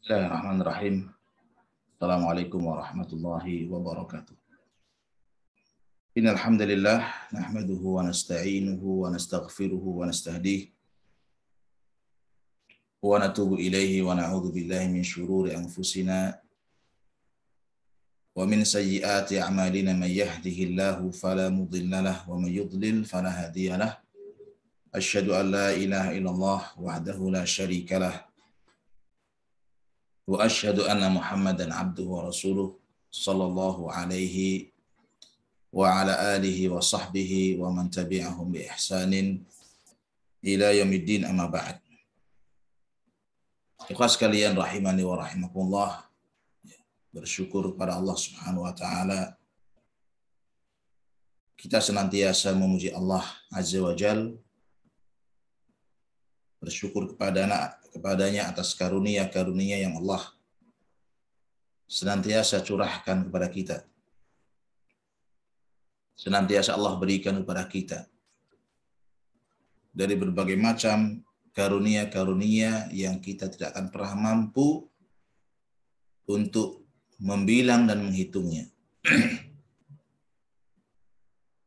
Bismillahirrahmanirrahim. Assalamualaikum warahmatullahi wabarakatuh. Innal hamdalillah nahmaduhu wa nasta'inuhu wa nastaghfiruhu wa nastahdihi wa natubu ilaihi wa na'udzu billahi min syururi anfusina wa min sayyiati a'malina may yahdihillahu fala mudilla lahu wa may yudlil fala hadiya lahu. Asyhadu an la ilaha illallah wahdahu la syarika lahu wa asyhadu anna Muhammadan abduhu wa rasuluh sallallahu alaihi wa ala alihi wa sahbihi wa man tabi'ahum bi ihsanin ila yaumiddin, amma ba'd. Ikhwas sekalian rahimani wa rahimakumullah, bersyukur kepada Allah Subhanahu wa taala. Kita senantiasa memuji Allah Azza wa Jalla, bersyukur kepadanya atas karunia-karunia yang Allah senantiasa curahkan kepada kita. Senantiasa Allah berikan kepada kita dari berbagai macam karunia-karunia yang kita tidak akan pernah mampu untuk membilang dan menghitungnya.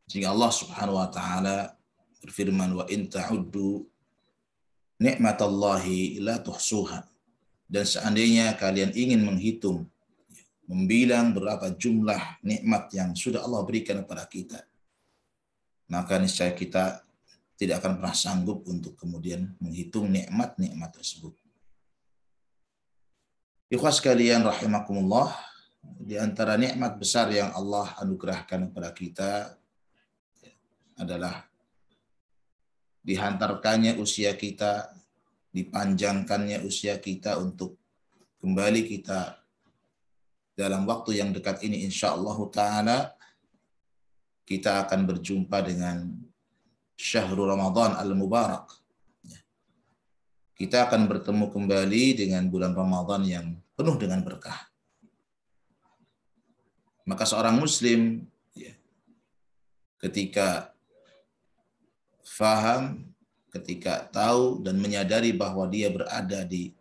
Sehingga Allah Subhanahu wa taala berfirman, wa in ta'uddu ni'matallahi la tuhsuha. Dan seandainya kalian ingin menghitung, membilang berapa jumlah nikmat yang sudah Allah berikan kepada kita, maka niscaya kita tidak akan pernah sanggup untuk kemudian menghitung nikmat-nikmat tersebut. Ikhwas sekalian rahimakumullah, di antara nikmat besar yang Allah anugerahkan kepada kita adalah dihantarkannya usia kita, dipanjangkannya usia kita untuk kembali kita dalam waktu yang dekat ini insyaallah ta'ala kita akan berjumpa dengan Syahrul Ramadan Al-Mubarak. Kita akan bertemu kembali dengan bulan Ramadan yang penuh dengan berkah. Maka seorang muslim ketika faham, ketika tahu dan menyadari bahwa dia berada di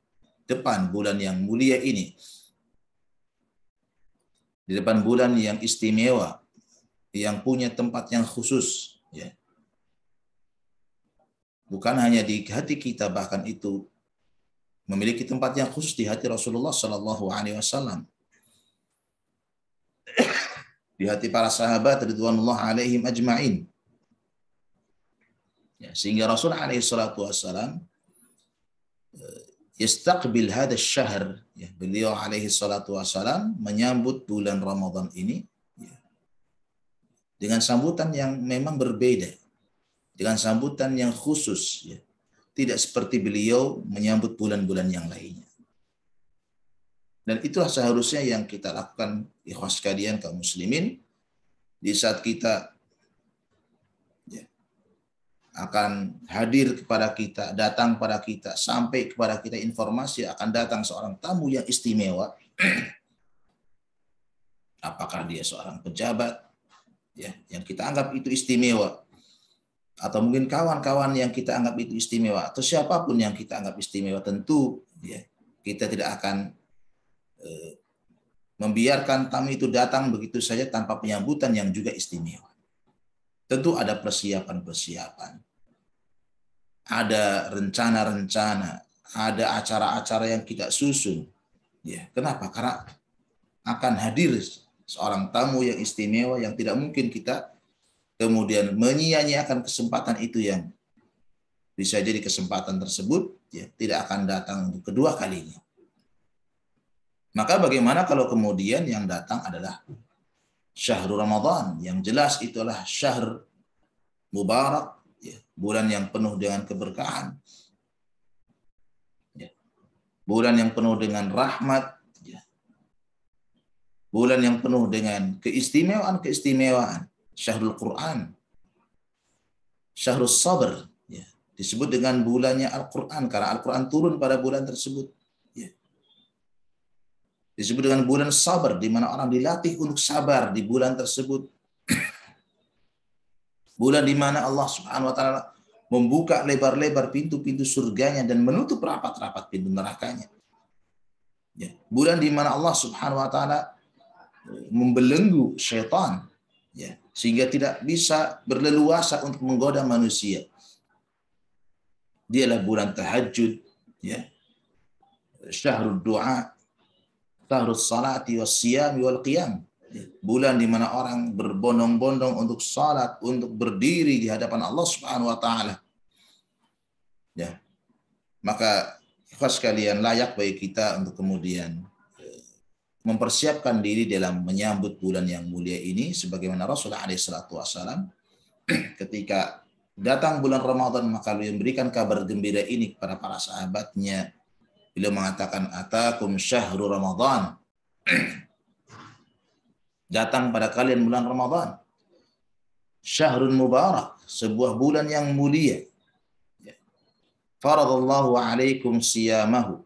depan bulan yang mulia ini, di depan bulan yang istimewa, yang punya tempat yang khusus, bukan hanya di hati kita, bahkan itu memiliki tempat yang khusus di hati Rasulullah Sallallahu Alaihi Wasallam, di hati para sahabat ridwanullah alaihim ajma'in. Sehingga Rasul alaihi salatu wassalam yastaqbil hadha syahr, beliau alaihi salatu wassalam menyambut bulan Ramadan ini dengan sambutan yang memang berbeda, dengan sambutan yang khusus, tidak seperti beliau menyambut bulan-bulan yang lainnya. Dan itulah seharusnya yang kita lakukan, ikhwas sekalian kaum muslimin, di saat kita akan hadir kepada kita, datang kepada kita, sampai kepada kita informasi akan datang seorang tamu yang istimewa. Apakah dia seorang pejabat yang kita anggap itu istimewa, atau mungkin kawan-kawan yang kita anggap itu istimewa, atau siapapun yang kita anggap istimewa, tentu kita tidak akan membiarkan tamu itu datang begitu saja tanpa penyambutan yang juga istimewa. Tentu ada persiapan-persiapan, ada rencana-rencana, ada acara-acara yang kita susun. Kenapa? Karena akan hadir seorang tamu yang istimewa yang tidak mungkin kita kemudian menyia-nyiakan kesempatan itu, yang bisa jadi kesempatan tersebut tidak akan datang untuk kedua kalinya. Maka bagaimana kalau kemudian yang datang adalah Syahrul Ramadan, yang jelas itulah syahr mubarak, bulan yang penuh dengan keberkahan, bulan yang penuh dengan rahmat, bulan yang penuh dengan keistimewaan-keistimewaan. Syahrul Quran, Syahrul Sabr, disebut dengan bulannya Al-Quran karena Al-Quran turun pada bulan tersebut. Disebut dengan bulan sabar, di mana orang dilatih untuk sabar di bulan tersebut. Bulan di mana Allah Subhanahu wa taala membuka lebar-lebar pintu-pintu surganya dan menutup rapat-rapat pintu nerakanya. Ya, bulan di mana Allah Subhanahu wa taala membelenggu syaitan, ya, sehingga tidak bisa berleluasa untuk menggoda manusia. Dialah bulan tahajud, ya, syahrul du'a, syahrul salati was siyami wal qiyam. Bulan di mana orang berbondong-bondong untuk salat, untuk berdiri di hadapan Allah Subhanahu wa taala. Ya. Maka ikhwas sekalian, layak bagi kita untuk kemudian mempersiapkan diri dalam menyambut bulan yang mulia ini, sebagaimana Rasulullah SAW ketika datang bulan Ramadan maka beliau memberikan kabar gembira ini kepada para sahabatnya. Beliau mengatakan, atakum syahru Ramadan, datang pada kalian bulan Ramadan, syahrun mubarak, sebuah bulan yang mulia. Faradallahu alaikum siyamahu,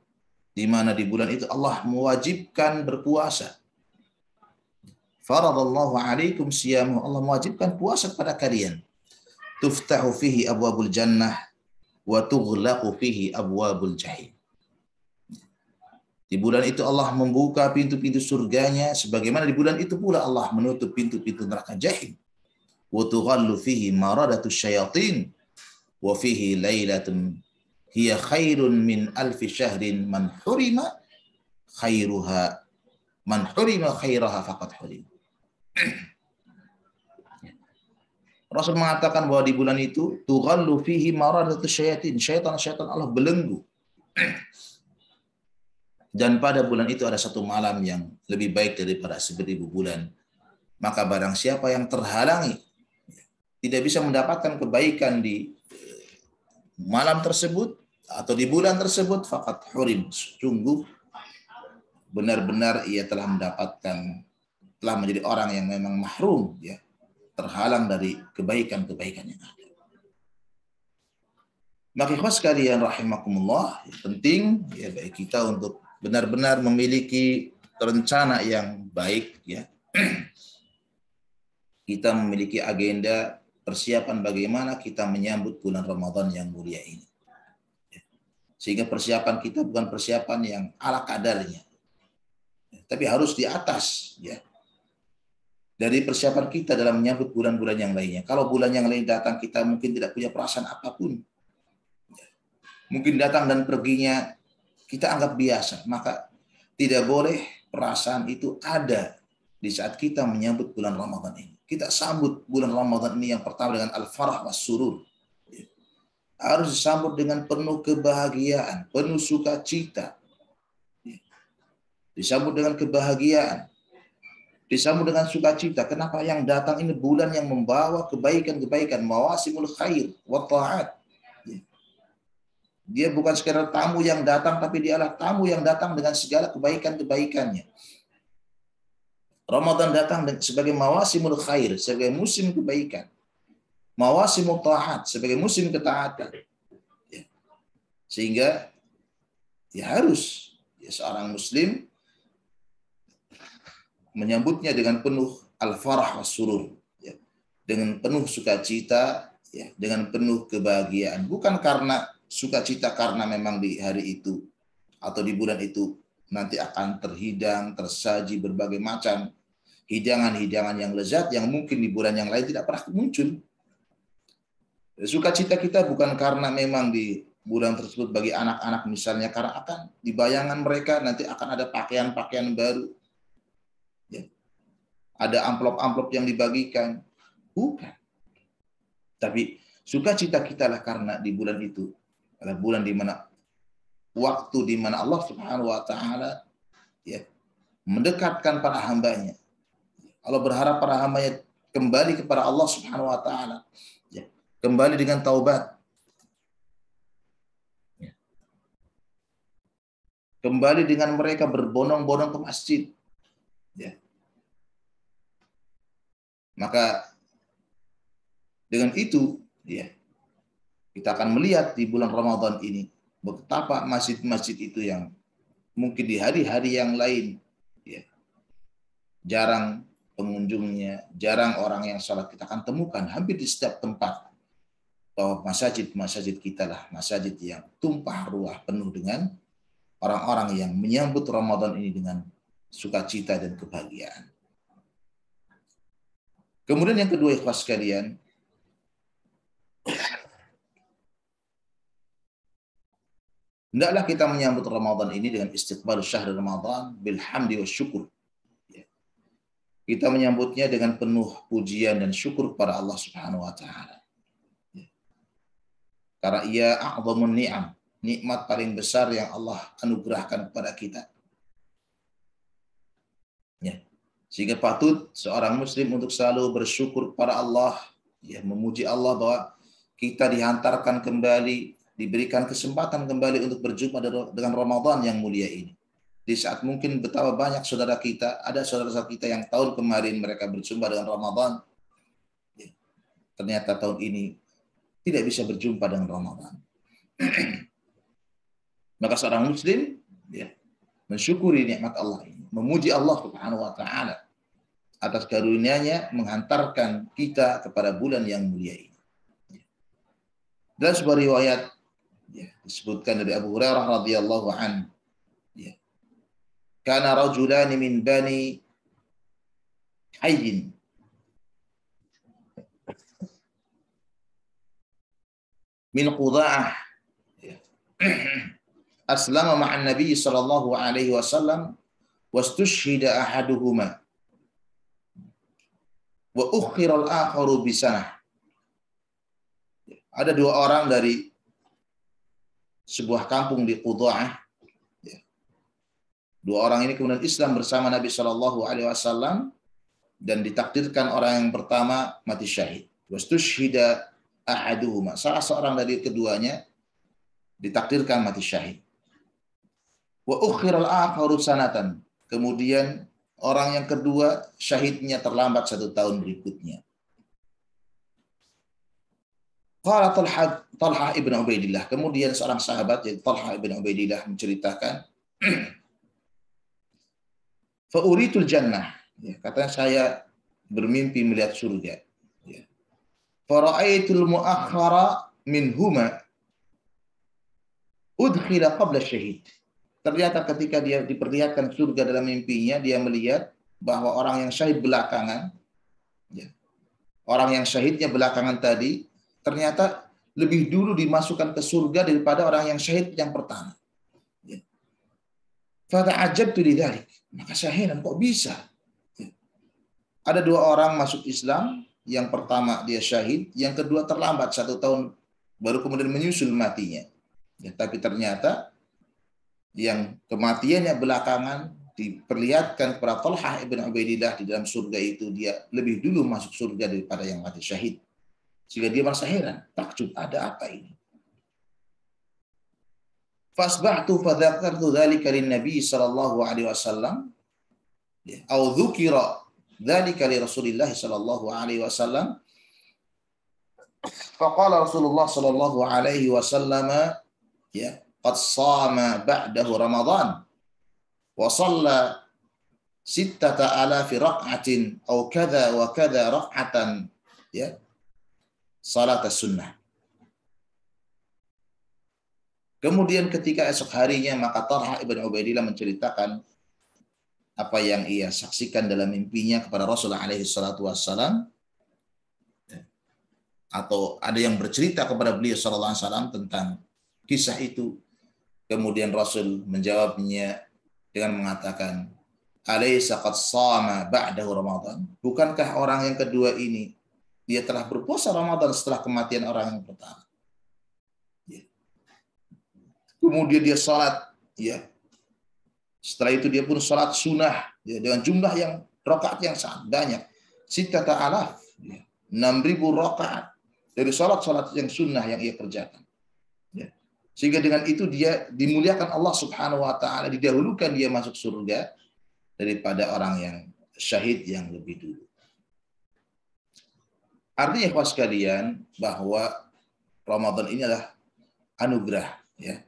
di mana di bulan itu Allah mewajibkan berpuasa. Faradallahu alaikum siyamahu, Allah mewajibkan puasa kepada kalian. Tuftahu fihi abwabul jannah wa tughlaqu fihi abwabul jahim. Di bulan itu Allah membuka pintu-pintu surganya, sebagaimana di bulan itu pula Allah menutup pintu-pintu neraka jahim. Wa tughallu fihi maradatus syayatin wa fihi lailatun hiya khairun min alfi syahrin man hurima khairaha faqad hurim. Rasul mengatakan bahwa di bulan itu tughallu fihi maradatus syayatin, syaitan-syaitan Allah belenggu. Dan pada bulan itu ada satu malam yang lebih baik daripada 1000 bulan. Maka barang siapa yang terhalangi, tidak bisa mendapatkan kebaikan di malam tersebut atau di bulan tersebut, faqad hurim, sungguh benar-benar ia telah menjadi orang yang memang mahrum, ya, terhalang dari kebaikan-kebaikan yang ada. Maka ikhwas sekalian rahimakumullah, penting ya bagi kita untuk benar-benar memiliki rencana yang baik, ya. Kita memiliki agenda persiapan bagaimana kita menyambut bulan Ramadan yang mulia ini. Sehingga persiapan kita bukan persiapan yang ala kadarnya, tapi harus di atas, ya, dari persiapan kita dalam menyambut bulan-bulan yang lainnya. Kalau bulan yang lain datang kita mungkin tidak punya perasaan apapun, mungkin datang dan perginya kita anggap biasa, maka tidak boleh perasaan itu ada di saat kita menyambut bulan Ramadan ini. Kita sambut bulan Ramadan ini yang pertama dengan al-farah was surur. Harus disambut dengan penuh kebahagiaan, penuh sukacita. Disambut dengan kebahagiaan, disambut dengan sukacita. Kenapa? Yang datang ini bulan yang membawa kebaikan-kebaikan, mawasimul khair wa ta'at. Dia bukan sekedar tamu yang datang, tapi dialah tamu yang datang dengan segala kebaikan-kebaikannya. Ramadan datang sebagai mawasimul khair, sebagai musim kebaikan. Mawasimul ta'at, sebagai musim ketaatan. Ya. Sehingga ya harus seorang muslim menyambutnya dengan penuh al-farah was surur, ya. Dengan penuh sukacita, ya, dengan penuh kebahagiaan. Bukan karena sukacita karena memang di hari itu atau di bulan itu nanti akan terhidang, tersaji berbagai macam hidangan-hidangan yang lezat yang mungkin di bulan yang lain tidak pernah muncul. Sukacita kita bukan karena memang di bulan tersebut bagi anak-anak misalnya, karena akan di bayangan mereka nanti akan ada pakaian-pakaian baru, ya. Ada amplop-amplop yang dibagikan. Bukan. Tapi sukacita kita lah karena di bulan itu adalah bulan di mana waktu di mana Allah Subhanahu wa taala, ya, mendekatkan para hambanya. Allah berharap para hambanya kembali kepada Allah Subhanahu wa taala, ya, kembali dengan taubat, ya. Kembali dengan mereka berbondong-bondong ke masjid, ya. Maka dengan itu, ya, kita akan melihat di bulan Ramadan ini betapa masjid-masjid itu yang mungkin di hari-hari yang lain, ya, jarang pengunjungnya, jarang orang yang sholat, kita akan temukan hampir di setiap tempat bahwa masjid-masjid kita lah masjid yang tumpah ruah penuh dengan orang-orang yang menyambut Ramadan ini dengan sukacita dan kebahagiaan. Kemudian yang kedua, ikhwas sekalian, hendaklah kita menyambut Ramadan ini dengan istiqbal syahr Ramadan bil hamdi wa syukur. Kita menyambutnya dengan penuh pujian dan syukur kepada Allah Subhanahu wa taala. Karena ia a'dhamun ni'am, nikmat paling besar yang Allah anugerahkan kepada kita. Ya. Sehingga patut seorang muslim untuk selalu bersyukur kepada Allah, ya, memuji Allah bahwa kita dihantarkan kembali, diberikan kesempatan kembali untuk berjumpa dengan Ramadan yang mulia ini. Di saat mungkin betapa banyak saudara kita, ada saudara-saudara kita yang tahun kemarin mereka berjumpa dengan Ramadan, ya, ternyata tahun ini tidak bisa berjumpa dengan Ramadan. Maka seorang muslim, ya, mensyukuri nikmat Allah ini, memuji Allah Subhanahu wa taala atas karunia-Nya menghantarkan kita kepada bulan yang mulia ini. Dalam sebuah riwayat, ya, disebutkan dari Abu Hurairah radhiyallahu anhu, ya, kana rajulani min bani Hayyin min Qudha'ah, ya, aslama ma'an Nabi sallallahu alaihi wasallam wastushhida ahaduhuma wa ukhira al-akharu bisanah. Ada dua orang dari sebuah kampung di Qudha'ah. Dua orang ini kemudian Islam bersama Nabi Shallallahu Alaihi Wasallam dan ditakdirkan orang yang pertama mati syahid. Wastushhida ahaduhuma, salah seorang dari keduanya ditakdirkan mati syahid. Wa ukhiral akharu sanatan, kemudian orang yang kedua syahidnya terlambat 1 tahun berikutnya. Qala Talha ibn Ubaidillah, kemudian seorang sahabat yaitu Talha ibn Ubaidillah menceritakan, fa uritul jannah, ya, katanya saya bermimpi melihat surga. Ya. Fara'aitul muakhkhara minhuma udkhila qabla syahid. Ternyata ketika dia diperlihatkan surga dalam mimpinya, dia melihat bahwa orang yang syahid belakangan, ya, orang yang syahidnya belakangan tadi, ternyata lebih dulu dimasukkan ke surga daripada orang yang syahid yang pertama. Ya. Fata'ajabtu lidzalik. Maka saya heran, kok bisa? Ya. Ada dua orang masuk Islam, yang pertama dia syahid, yang kedua terlambat 1 tahun, baru kemudian menyusul matinya. Ya, tapi ternyata yang kematiannya belakangan diperlihatkan kepada Talha ibn Ubaidillah di dalam surga itu, dia lebih dulu masuk surga daripada yang mati syahid. Sehingga dia merasa heran, takjub, ada apa ini? Fasbahtu fadzakartu dzalika lin-nabi sallallahu alaihi wasallam, au dzukira dzalika li Rasulillah sallallahu alaihi wasallam. Faqala Rasulullah sallallahu alaihi wasallam, ya, qad shama ba'dahu Ramadan wa shalla 6,000 rak'atin au kadza wa kadza rak'atan, ya, salat sunnah. Kemudian ketika esok harinya, maka Talha ibn Ubaidillah menceritakan apa yang ia saksikan dalam mimpinya kepada Rasulullah alaihi salatu wassalam, atau ada yang bercerita kepada beliau sallallahu alaihi wasallam tentang kisah itu. Kemudian Rasul menjawabnya dengan mengatakan, alaysa qad shama ba'dahu Ramadan? Bukankah orang yang kedua ini dia telah berpuasa Ramadan setelah kematian orang yang pertama? Kemudian dia salat, ya. Setelah itu dia pun salat sunnah, ya, dengan jumlah yang rakaat yang sangat banyak, 6,000, ya, 6.000 rakaat dari salat-salat yang sunnah yang ia kerjakan. Ya. Sehingga dengan itu dia dimuliakan Allah Subhanahu wa taala, didahulukan dia masuk surga daripada orang yang syahid yang lebih dulu. Artinya ikhwas sekalian bahwa Ramadan ini adalah anugerah, ya.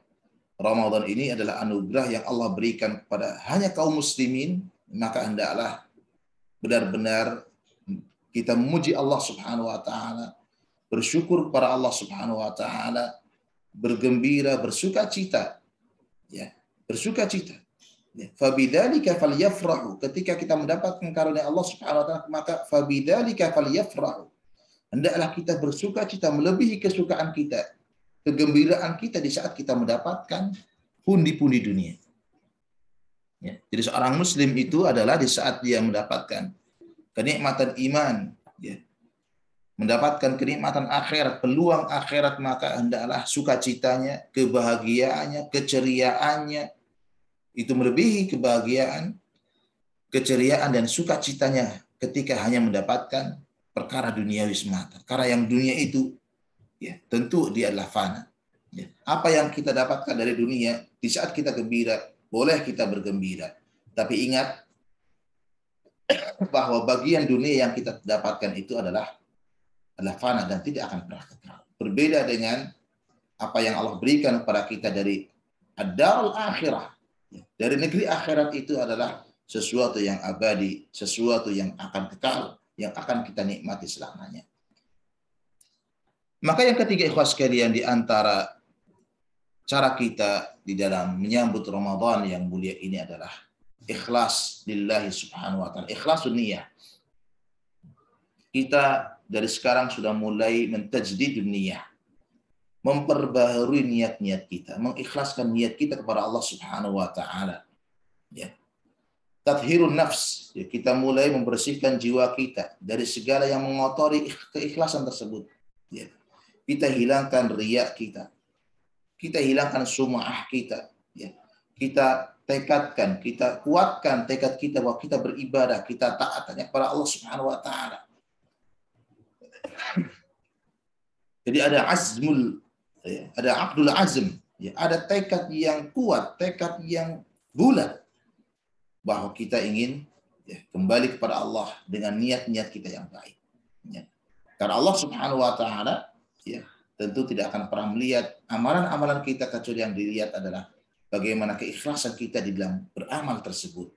Ramadan ini adalah anugerah yang Allah berikan kepada hanya kaum muslimin, maka hendaklah benar-benar kita memuji Allah Subhanahu wa taala, bersyukur kepada Allah Subhanahu wa taala, bergembira, bersukacita, ya, bersuka cita. Fabidzalika falyafrahu. Ketika kita mendapatkan karunia Allah Subhanahu wa taala, maka fabidzalika falyafrahu. Hendaklah kita bersuka cita melebihi kesukaan kita, kegembiraan kita di saat kita mendapatkan pundi-pundi dunia. Ya, jadi seorang muslim itu adalah di saat dia mendapatkan kenikmatan iman, ya, mendapatkan kenikmatan akhirat, peluang akhirat, maka hendaklah sukacitanya, kebahagiaannya, keceriaannya itu melebihi kebahagiaan, keceriaan dan sukacitanya ketika hanya mendapatkan perkara duniawi semata. Karena yang dunia itu, ya, tentu dia adalah fana. Ya. Apa yang kita dapatkan dari dunia, di saat kita gembira, boleh kita bergembira. Tapi ingat bahwa bagian dunia yang kita dapatkan itu adalah fana dan tidak akan pernah kekal. Berbeda dengan apa yang Allah berikan kepada kita dari ad-darul akhirah. Dari negeri akhirat itu adalah sesuatu yang abadi, sesuatu yang akan kekal, yang akan kita nikmati selamanya. Maka yang ketiga, ikhwas sekalian, di antara cara kita di dalam menyambut Ramadan yang mulia ini adalah ikhlas lillahi subhanahu wa ta'ala. Ikhlasun niyah. Kita dari sekarang sudah mulai mentajdidun niyah. Memperbaharui niat-niat kita. Mengikhlaskan niat kita kepada Allah subhanahu wa ta'ala. Ya. Tathhirun nafs. Ya, kita mulai membersihkan jiwa kita dari segala yang mengotori keikhlasan tersebut. Ya. Kita hilangkan riya kita. Kita hilangkan sum'ah kita. Ya. Kita tekadkan, kita kuatkan tekad kita bahwa kita beribadah, kita taat hanya kepada Allah Subhanahu wa taala. Jadi ada azmul, ya, ada aqdul azm, ya, ada tekad yang kuat, tekad yang bulat bahwa kita ingin, ya, kembali kepada Allah dengan niat-niat kita yang baik. Ya. Karena Allah Subhanahu wa taala, ya, tentu tidak akan pernah melihat amalan-amalan kita kecuali yang dilihat adalah bagaimana keikhlasan kita di dalam beramal tersebut.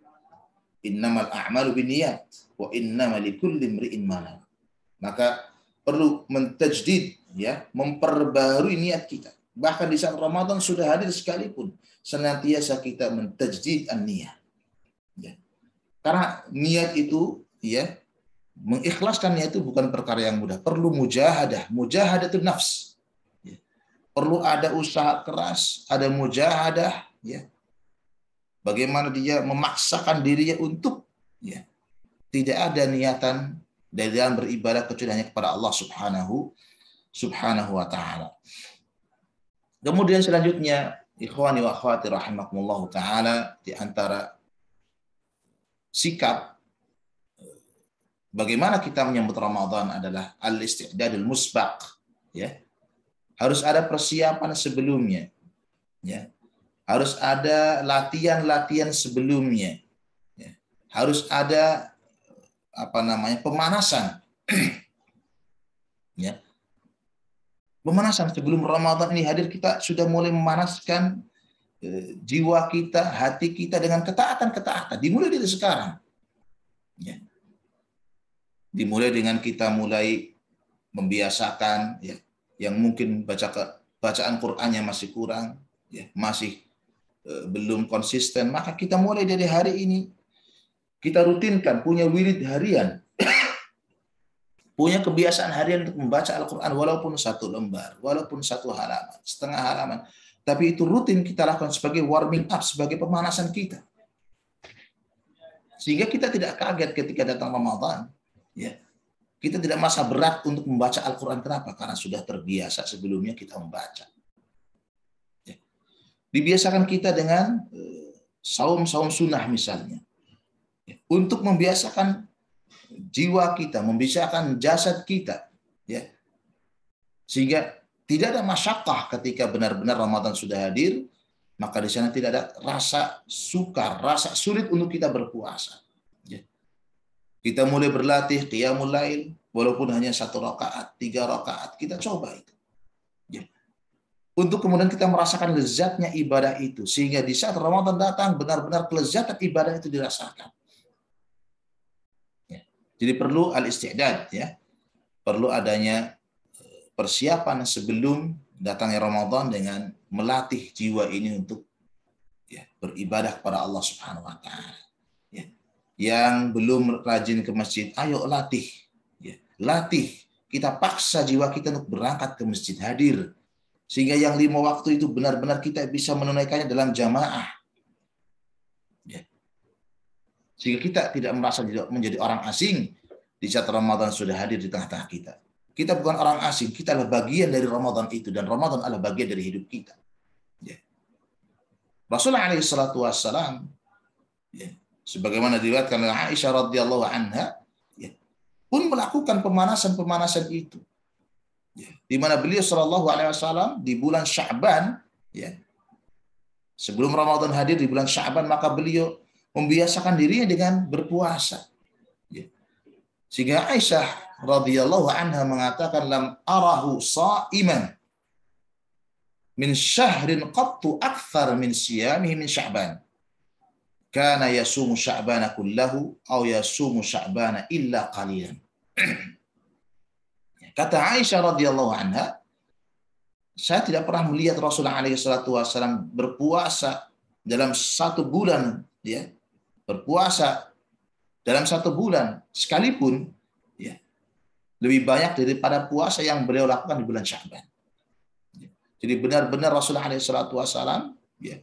Innamal a'malu binniyat wa innamal likulli imri'in ma nawa. Maka perlu mentajdid, ya, memperbarui niat kita. Bahkan di saat Ramadan sudah hadir sekalipun, senantiasa kita mentajdid an-niyah. Ya. Karena niat itu, ya, mengikhlaskan niat itu bukan perkara yang mudah. Perlu mujahadah, mujahadatun nafs. Ya. Perlu ada usaha keras, ada mujahadah, ya. Bagaimana dia memaksakan dirinya untuk, ya, tidak ada niatan dari dalam beribadah kecuali hanya kepada Allah subhanahu wa ta'ala. Kemudian selanjutnya, ikhwani wa akhwati rahimakumullah ta'ala, di antara sikap bagaimana kita menyambut Ramadan adalah al-isti'dadul musbaq, ya. Harus ada persiapan sebelumnya, ya. Harus ada latihan-latihan sebelumnya, ya. Harus ada pemanasan. Ya. Pemanasan sebelum Ramadan ini hadir, kita sudah mulai memanaskan jiwa kita, hati kita dengan ketaatan-ketaatan. Dimulai dari sekarang. Ya. Dimulai dengan kita mulai membiasakan, ya, yang mungkin bacaan Qur'annya masih kurang, ya, masih belum konsisten, maka kita mulai dari hari ini kita rutinkan, punya wirid harian, punya kebiasaan harian untuk membaca Al-Quran walaupun satu lembar, walaupun satu halaman, setengah halaman, tapi itu rutin kita lakukan sebagai warming up, sebagai pemanasan kita, sehingga kita tidak kaget ketika datang Ramadan. Ya, kita tidak merasa berat untuk membaca Al-Quran. Kenapa? Karena sudah terbiasa sebelumnya kita membaca. Ya. Dibiasakan kita dengan saum-saum sunnah misalnya. Ya. Untuk membiasakan jiwa kita, membiasakan jasad kita. Ya. Sehingga tidak ada masyakkah ketika benar-benar Ramadan sudah hadir, maka di sana tidak ada rasa sukar, rasa sulit untuk kita berpuasa. Ya. Kita mulai berlatih qiyamul lail, walaupun hanya 1 rakaat, 3 rakaat, kita coba itu. Ya. Untuk kemudian kita merasakan lezatnya ibadah itu, sehingga di saat Ramadan datang, benar-benar kelezatan ibadah itu dirasakan. Ya. Jadi perlu al-isti'dad, ya. Perlu adanya persiapan sebelum datangnya Ramadan dengan melatih jiwa ini untuk ya, beribadah kepada Allah Subhanahu wa taala. Ya. Yang belum rajin ke masjid, ayo latih. Ya. Latih. Kita paksa jiwa kita untuk berangkat ke masjid, hadir. Sehingga yang 5 waktu itu benar-benar kita bisa menunaikannya dalam jamaah. Ya. Sehingga kita tidak merasa menjadi orang asing di saat Ramadan sudah hadir di tengah-tengah kita. Kita bukan orang asing, kita adalah bagian dari Ramadan itu, dan Ramadan adalah bagian dari hidup kita. Ya. Rasulullah SAW, ya, sebagaimana diriwayatkan oleh Aisyah radhiyallahu anha, ya, pun melakukan pemanasan-pemanasan itu. Ya, di mana beliau Shallallahu Alaihi Wasallam di bulan Sya'ban, ya, sebelum Ramadan hadir di bulan Sya'ban, maka beliau membiasakan dirinya dengan berpuasa. Ya. Sehingga Aisyah radhiyallahu anha mengatakan, lam arahu sha'iman min syahrin qattu akthar min siyamihi min Sya'ban. Kana yasumu Sya'bana kullahu aw yasumu Sya'bana illa qalilan. Kata Aisyah radhiyallahu anha, saya tidak pernah melihat Rasulullah SAW berpuasa dalam 1 bulan, ya, berpuasa dalam 1 bulan sekalipun, ya, lebih banyak daripada puasa yang beliau lakukan di bulan Sya'ban. Jadi benar-benar Rasulullah SAW, ya,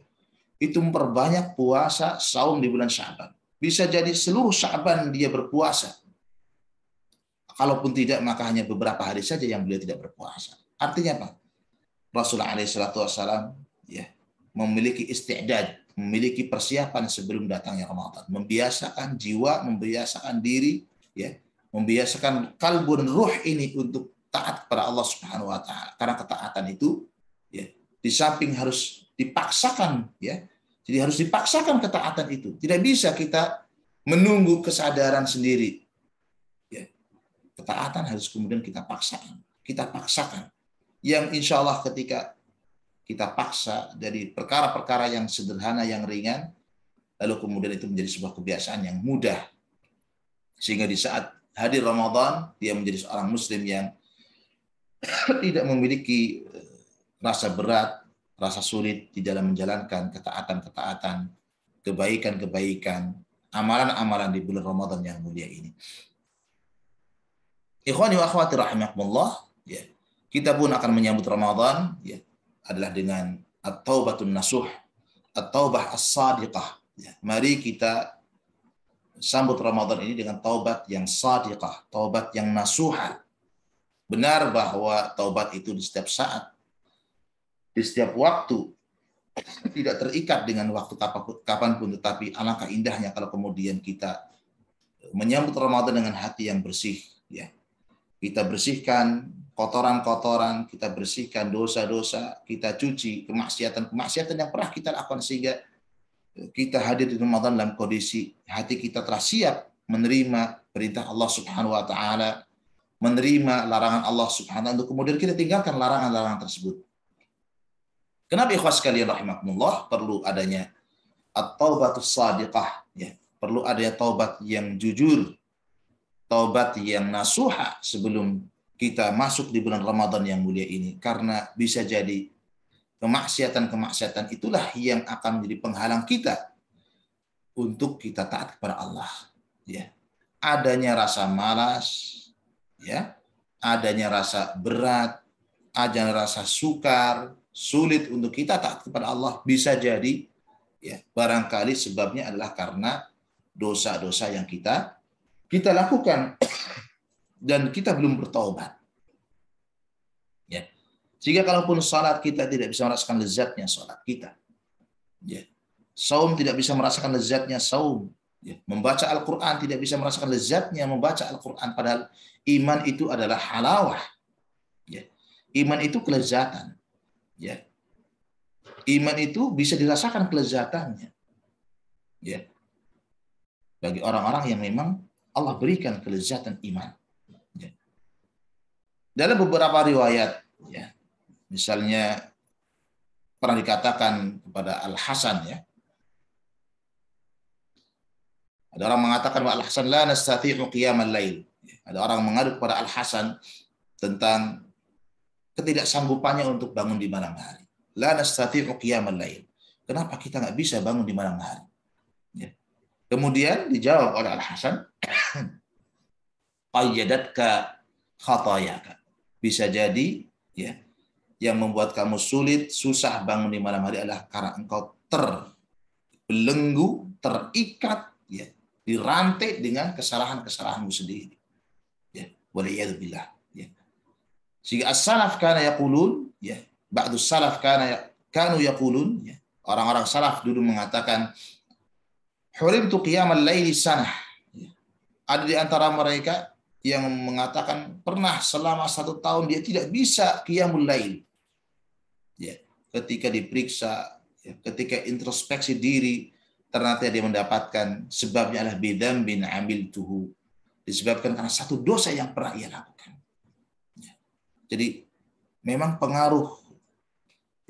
itu memperbanyak puasa saum di bulan Sya'ban. Bisa jadi seluruh Sya'ban dia berpuasa. Kalaupun tidak, maka hanya beberapa hari saja yang beliau tidak berpuasa. Artinya apa? Rasulullah SAW, ya, memiliki isti'dad, memiliki persiapan sebelum datangnya Ramadan, membiasakan jiwa, membiasakan diri, ya, membiasakan kalbun ruh ini untuk taat kepada Allah Subhanahu wa taala. Karena ketaatan itu, ya, di samping harus dipaksakan, ya. Jadi harus dipaksakan ketaatan itu. Tidak bisa kita menunggu kesadaran sendiri. Ya. Ketaatan harus kemudian kita paksakan. Kita paksakan. Yang insya Allah ketika kita paksa dari perkara-perkara yang sederhana, yang ringan, lalu kemudian itu menjadi sebuah kebiasaan yang mudah. Sehingga di saat hadir Ramadan, dia menjadi seorang muslim yang tidak memiliki rasa berat, rasa sulit di dalam menjalankan ketaatan-ketaatan, kebaikan-kebaikan, amalan-amalan di bulan Ramadan yang mulia ini. Ikhwani wa akhwati rahimakumullah, ya. Kita pun akan menyambut Ramadan, ya, adalah dengan at-taubatun nasuh, at-taubah as-sadiqah. Ya. Mari kita sambut Ramadan ini dengan taubat yang sadiqah, taubat yang nasuha. Benar bahwa taubat itu di setiap saat, di setiap waktu, tidak terikat dengan waktu kapanpun, tetapi alangkah indahnya kalau kemudian kita menyambut Ramadan dengan hati yang bersih. Ya. Kita bersihkan kotoran-kotoran, kita bersihkan dosa-dosa, kita cuci kemaksiatan-kemaksiatan yang pernah kita lakukan, sehingga kita hadir di Ramadan dalam kondisi hati kita telah siap menerima perintah Allah Subhanahu wa taala, menerima larangan Allah Subhanahu wa taala, untuk kemudian kita tinggalkan larangan-larangan tersebut. Kenapa ikhwas sekalian rahimakumullah perlu adanya at-taubatus shadiqah, ya, perlu adanya taubat yang jujur, taubat yang nasuha sebelum kita masuk di bulan Ramadan yang mulia ini, karena bisa jadi kemaksiatan-kemaksiatan itulah yang akan menjadi penghalang kita untuk kita taat kepada Allah, ya. Adanya rasa malas, ya, adanya rasa berat, adanya rasa sukar, sulit untuk kita taat kepada Allah, bisa jadi, ya, barangkali sebabnya adalah karena dosa-dosa yang kita lakukan dan kita belum bertaubat. Ya. Sehingga kalaupun salat kita tidak bisa merasakan lezatnya salat kita. Ya. Saum tidak bisa merasakan lezatnya saum. Ya. Membaca Al-Qur'an tidak bisa merasakan lezatnya membaca Al-Qur'an, padahal iman itu adalah halawah. Ya. Iman itu kelezatan. Ya. Iman itu bisa dirasakan kelezatannya. Ya. Bagi orang-orang yang memang Allah berikan kelezatan iman. Ya. Dalam beberapa riwayat, ya, misalnya pernah dikatakan kepada Al-Hasan, ya, ada orang mengatakan bahwa Al-Hasan la nastati'u qiyamal lail. Ada orang mengadu kepada Al-Hasan tentang ketidaksanggupannya untuk bangun di malam hari. La nastati'u qiyamal lail. Kenapa kita nggak bisa bangun di malam hari? Ya. Kemudian dijawab oleh Al-Hasan, qayyadatka khatayaka. Bisa jadi ya, yang membuat kamu sulit, susah bangun di malam hari adalah karena engkau terbelenggu, terikat, ya, dirantai dengan kesalahan-kesalahanmu sendiri. Ya, waliyadzubillah. Ya. Sehingga as-salaf kana yaqulun, ya, ba'du salaf kanu yaqulun, ya. Orang-orang salaf dulu mengatakan, hurimtu qiyamal laili sanah. Ya. Ada di antara mereka yang mengatakan pernah selama 1 tahun dia tidak bisa qiyamul lail. Ya, ketika diperiksa, ya, ketika introspeksi diri, ternyata dia mendapatkan sebabnya adalah bidzambin amiltuhu, disebabkan karena satu dosa yang pernah ia lakukan. Ya. Jadi memang pengaruh,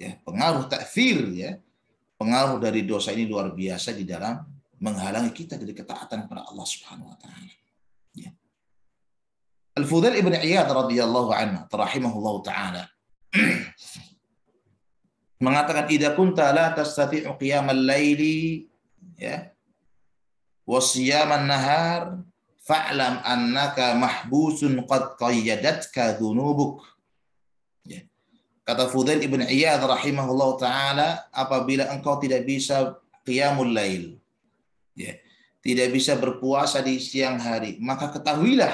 ya, pengaruh ta'thir, ya, pengaruh dari dosa ini luar biasa di dalam menghalangi kita dari ketaatan kepada Allah Subhanahu wa taala. Ya. Al-Fudail ibn Iyad radhiyallahu anhu rahimahullahu taala mengatakan, idza kunta la tastati'u qiyamal laili, ya, wa siyaman nahar, fa'lam annaka mahbusun qad qayyadatka dhunubuk. Ya. Kata Fudail ibn Iyad rahimahullah taala, apabila engkau tidak bisa qiyamul lail, ya, tidak bisa berpuasa di siang hari, maka ketahuilah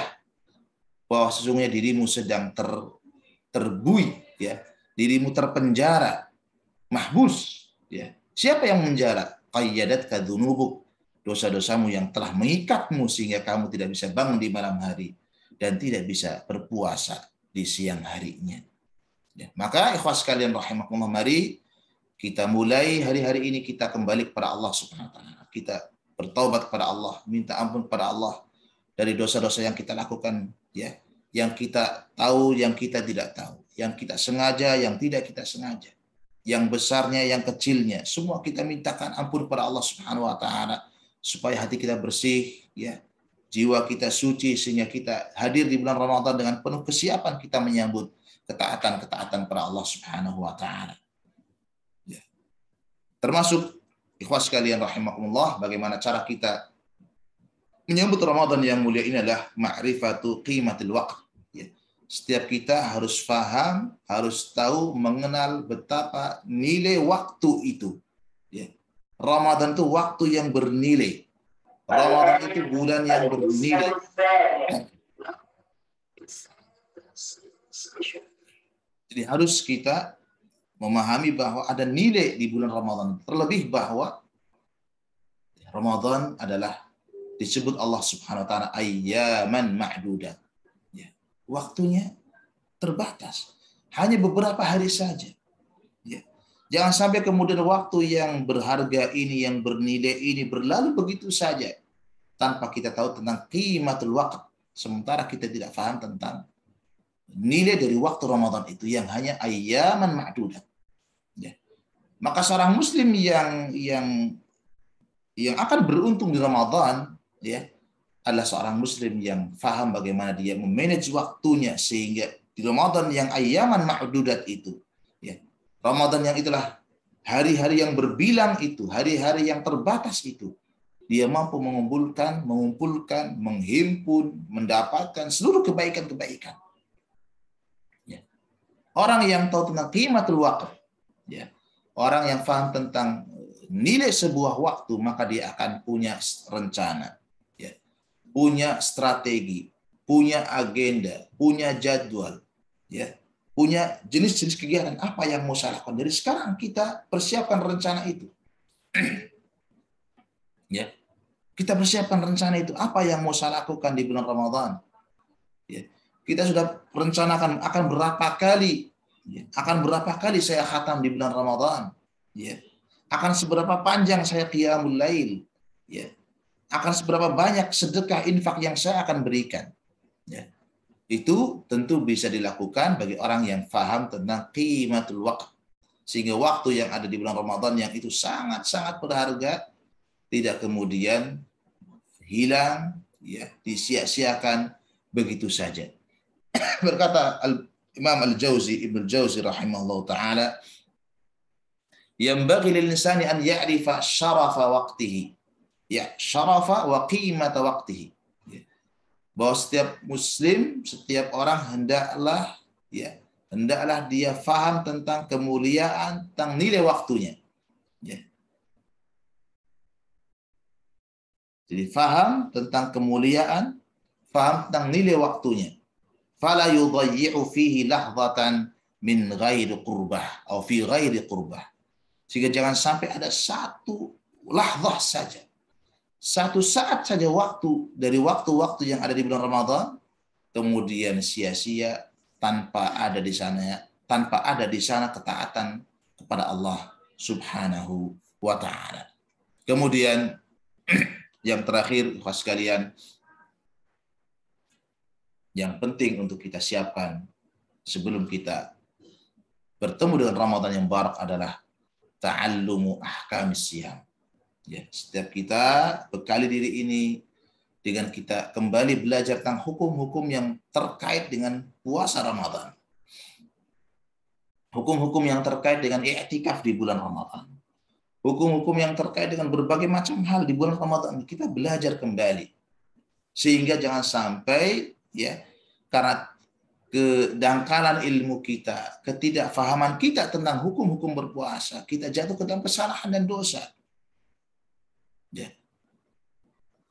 bahwa sesungguhnya dirimu sedang terbuai, ya, dirimu terpenjara, mahbus, ya. Siapa yang menjara? Qayyadatka dzunubuk, dosa-dosamu yang telah mengikatmu sehingga kamu tidak bisa bangun di malam hari dan tidak bisa berpuasa di siang harinya. Ya. Maka ikhwas sekalian rahimakumullah, mari kita mulai hari-hari ini kita kembali kepada Allah Subhanahu wa taala. Kita bertaubat kepada Allah, minta ampun kepada Allah dari dosa-dosa yang kita lakukan, ya, yang kita tahu, yang kita tidak tahu, yang kita sengaja, yang tidak kita sengaja, yang besarnya, yang kecilnya, semua kita mintakan ampun kepada Allah Subhanahu wa taala supaya hati kita bersih, ya, jiwa kita suci, sehingga kita hadir di bulan Ramadan dengan penuh kesiapan kita menyambut ketaatan-ketaatan kepada Allah Subhanahu wa taala. Ya. Termasuk ikhwas sekalian rahimakumullah, bagaimana cara kita menyambut Ramadan yang mulia ini adalah ma'rifatu qimatil waqt. Ya. Setiap kita harus paham, harus tahu, mengenal betapa nilai waktu itu. Ya. Ramadan itu waktu yang bernilai. Ramadan itu bulan yang bernilai. Jadi harus kita memahami bahwa ada nilai di bulan Ramadan. Terlebih bahwa Ramadan adalah disebut Allah Subhanahu wa taala ayyaman ma'dudat. Ya. Waktunya terbatas. Hanya beberapa hari saja. Ya. Jangan sampai kemudian waktu yang berharga ini, yang bernilai ini berlalu begitu saja tanpa kita tahu tentang qimatul waqt. Sementara kita tidak paham tentang nilai dari waktu Ramadan itu yang hanya ayyaman ma'dudat. Ya. Maka seorang muslim yang akan beruntung di Ramadan, ya, adalah seorang muslim yang paham bagaimana dia memanage waktunya sehingga di Ramadan yang ayyaman ma'dudat itu, ya, Ramadan yang itulah hari-hari yang berbilang itu, hari-hari yang terbatas itu, dia mampu mengumpulkan, menghimpun, mendapatkan seluruh kebaikan-kebaikan. Ya. Orang yang tahu tentang qimatul waqt, ya, orang yang paham tentang nilai sebuah waktu, maka dia akan punya rencana, ya, punya strategi, punya agenda, punya jadwal, ya, punya jenis-jenis kegiatan apa yang mau saya lakukan. Dari sekarang kita persiapkan rencana itu. Ya, kita persiapkan rencana itu. Apa yang mau saya lakukan di bulan Ramadan? Ya, kita sudah rencanakan akan berapa kali, ya, akan berapa kali saya khatam di bulan Ramadan. Ya. Akan seberapa panjang saya qiyamul lail, ya. Akan seberapa banyak sedekah infak yang saya akan berikan, ya. Itu tentu bisa dilakukan bagi orang yang paham tentang qimatul waqt, sehingga waktu yang ada di bulan Ramadan yang itu sangat-sangat berharga tidak kemudian hilang, ya, disia-siakan begitu saja. Berkata Imam Al-Jauzi, Ibnu Jauzi rahimahullah taala, Yanbaghi lil insani an ya'rifa syarafa waqtihi. Ya, syarafa wa qimata waqtihi. Ya. Bahwa setiap muslim, setiap orang hendaklah dia faham tentang kemuliaan, tentang nilai waktunya. Ya. Jadi faham tentang kemuliaan, faham tentang nilai waktunya. Fala yudayyi'u fihi lahzatan min ghairi qurbah atau fi ghairi qurbah. Sehingga jangan sampai ada satu lahzah saja, satu saat saja waktu dari waktu-waktu yang ada di bulan Ramadan kemudian sia-sia tanpa ada di sana ketaatan kepada Allah Subhanahu wa taala. Kemudian yang terakhir, ikhwah sekalian, yang penting untuk kita siapkan sebelum kita bertemu dengan Ramadan yang barak adalah ta'allumu ahkamis siyam. Ya, setiap kita bekali diri ini dengan kita kembali belajar tentang hukum-hukum yang terkait dengan puasa Ramadan. Hukum-hukum yang terkait dengan i'tikaf di bulan Ramadan. Hukum-hukum yang terkait dengan berbagai macam hal di bulan Ramadan. Kita belajar kembali. Sehingga jangan sampai ya karena kedangkalan ilmu kita, ketidakfahaman kita tentang hukum-hukum berpuasa, kita jatuh ke dalam kesalahan dan dosa. Ya.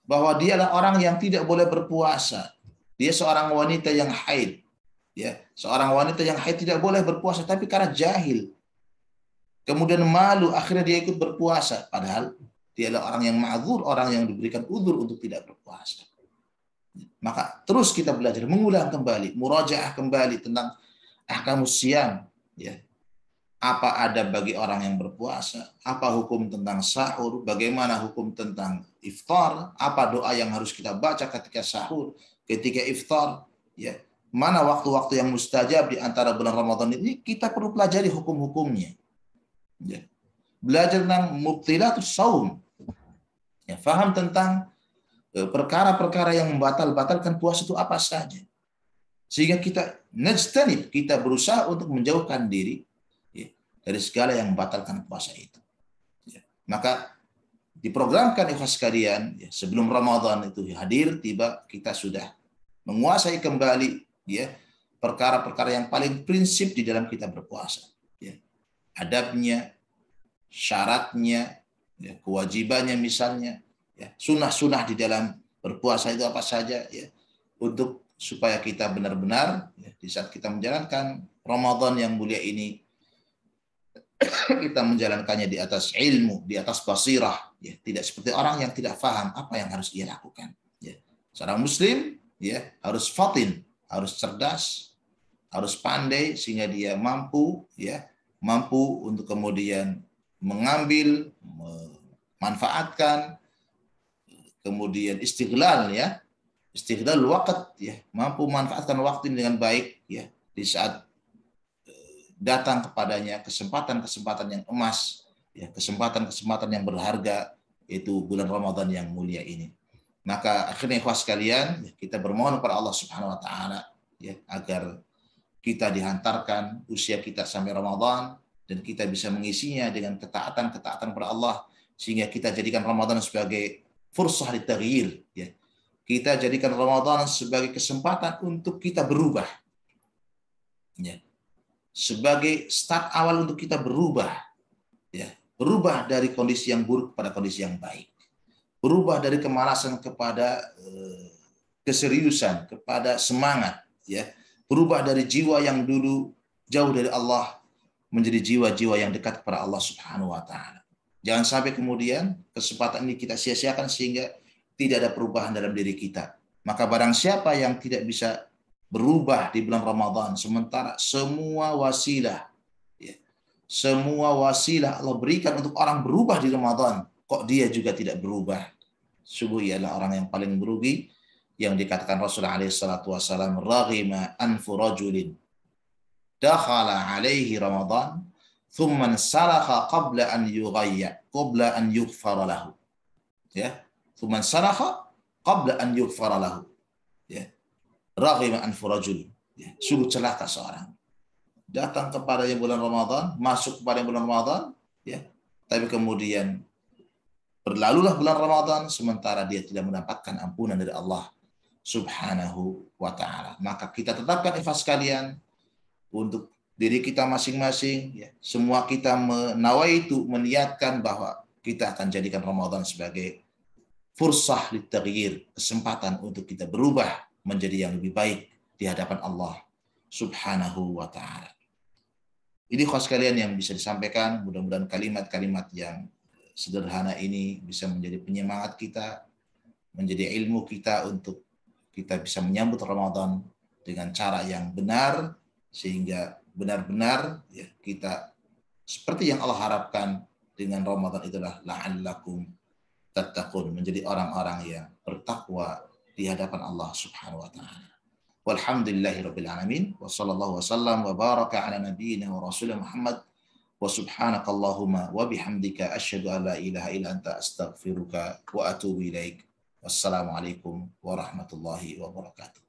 Bahwa dia adalah orang yang tidak boleh berpuasa. Dia seorang wanita yang haid. Ya, seorang wanita yang haid tidak boleh berpuasa, tapi karena jahil, kemudian malu, akhirnya dia ikut berpuasa. Padahal dia adalah orang yang ma'dzur, orang yang diberikan udzur untuk tidak berpuasa. Maka terus kita belajar, mengulang kembali, murajaah kembali tentang ahkamus siyam. Ya. Apa ada bagi orang yang berpuasa? Apa hukum tentang sahur? Bagaimana hukum tentang iftar? Apa doa yang harus kita baca ketika sahur, ketika iftar? Ya. Mana waktu-waktu yang mustajab di antara bulan Ramadan ini? Kita perlu pelajari hukum-hukumnya. Ya. Belajar tentang mubtilatus shaum. Ya, faham tentang perkara-perkara yang membatalkan puasa itu apa saja. Sehingga kita najtanib, kita berusaha untuk menjauhkan diri dari segala yang membatalkan puasa itu. Ya. Maka diprogramkan ikhwas sekalian, ya, sebelum Ramadan itu hadir, tiba kita sudah menguasai kembali ya perkara-perkara yang paling prinsip di dalam kita berpuasa. Ya. Adabnya, syaratnya, ya, kewajibannya misalnya, ya, sunnah-sunnah di dalam berpuasa itu apa saja, ya, untuk supaya kita benar-benar ya, di saat kita menjalankan Ramadan yang mulia ini kita menjalankannya di atas ilmu, di atas basirah, ya, tidak seperti orang yang tidak paham apa yang harus ia lakukan. Ya. Seorang muslim ya harus fatin, harus cerdas, harus pandai sehingga dia mampu untuk kemudian mengambil, memanfaatkan, kemudian istighlal waqt ya, mampu memanfaatkan waktu dengan baik ya di saat datang kepadanya kesempatan-kesempatan yang emas, ya, kesempatan-kesempatan yang berharga, yaitu bulan Ramadan yang mulia ini. Maka akhirnya ikhwas sekalian, ya, kita bermohon kepada Allah Subhanahu wa taala ya agar kita dihantarkan usia kita sampai Ramadan dan kita bisa mengisinya dengan ketaatan-ketaatan kepada Allah sehingga kita jadikan Ramadan sebagai fursah litaghyir ya. Kita jadikan Ramadan sebagai kesempatan untuk kita berubah. Ya. Sebagai start awal untuk kita berubah, ya, berubah dari kondisi yang buruk pada kondisi yang baik, berubah dari kemalasan kepada keseriusan, kepada semangat, ya, berubah dari jiwa yang dulu jauh dari Allah menjadi jiwa-jiwa yang dekat kepada Allah Subhanahu wa taala. Jangan sampai kemudian kesempatan ini kita sia-siakan sehingga tidak ada perubahan dalam diri kita. Maka barang siapa yang tidak bisa berubah di bulan Ramadan, sementara semua wasilah Allah berikan untuk orang berubah di Ramadan, kok dia juga tidak berubah, sungguh ialah orang yang paling merugi, yang dikatakan Rasulullah SAW, raghima anfu rajulin dakhala alaihi Ramadan thumma salakha qabla an yughfara lahu, ya, thumma salakha qabla an yughfara lahu, ya. Raghima anfu rajul, ya, sungguh celaka seorang datang kepada bulan Ramadan, masuk kepada bulan Ramadan, ya. Tapi kemudian berlalulah bulan Ramadan sementara dia tidak mendapatkan ampunan dari Allah Subhanahu wa taala. Maka kita tetapkan ikhlas sekalian untuk diri kita masing-masing, ya. Semua kita menawaitu, meniatkan bahwa kita akan jadikan Ramadan sebagai fursah litaghyir, kesempatan untuk kita berubah menjadi yang lebih baik di hadapan Allah Subhanahu wa taala. Ini khas kalian yang bisa disampaikan, mudah-mudahan kalimat-kalimat yang sederhana ini bisa menjadi penyemangat kita, menjadi ilmu kita untuk kita bisa menyambut Ramadan dengan cara yang benar, sehingga benar-benar ya, kita seperti yang Allah harapkan dengan Ramadan itulah la'allakum tattaqun, menjadi orang-orang yang bertakwa di hadapan Allah Subhanahu wa taala. Walhamdulillahirabbil alamin wa sallallahu wasallam wa baraka ala nabiyyina wa rasulina Muhammad wa subhanakallahumma wa bihamdika asyhadu an la ilaha illa anta astaghfiruka wa atubu ilaik. Wassalamualaikum warahmatullahi wabarakatuh.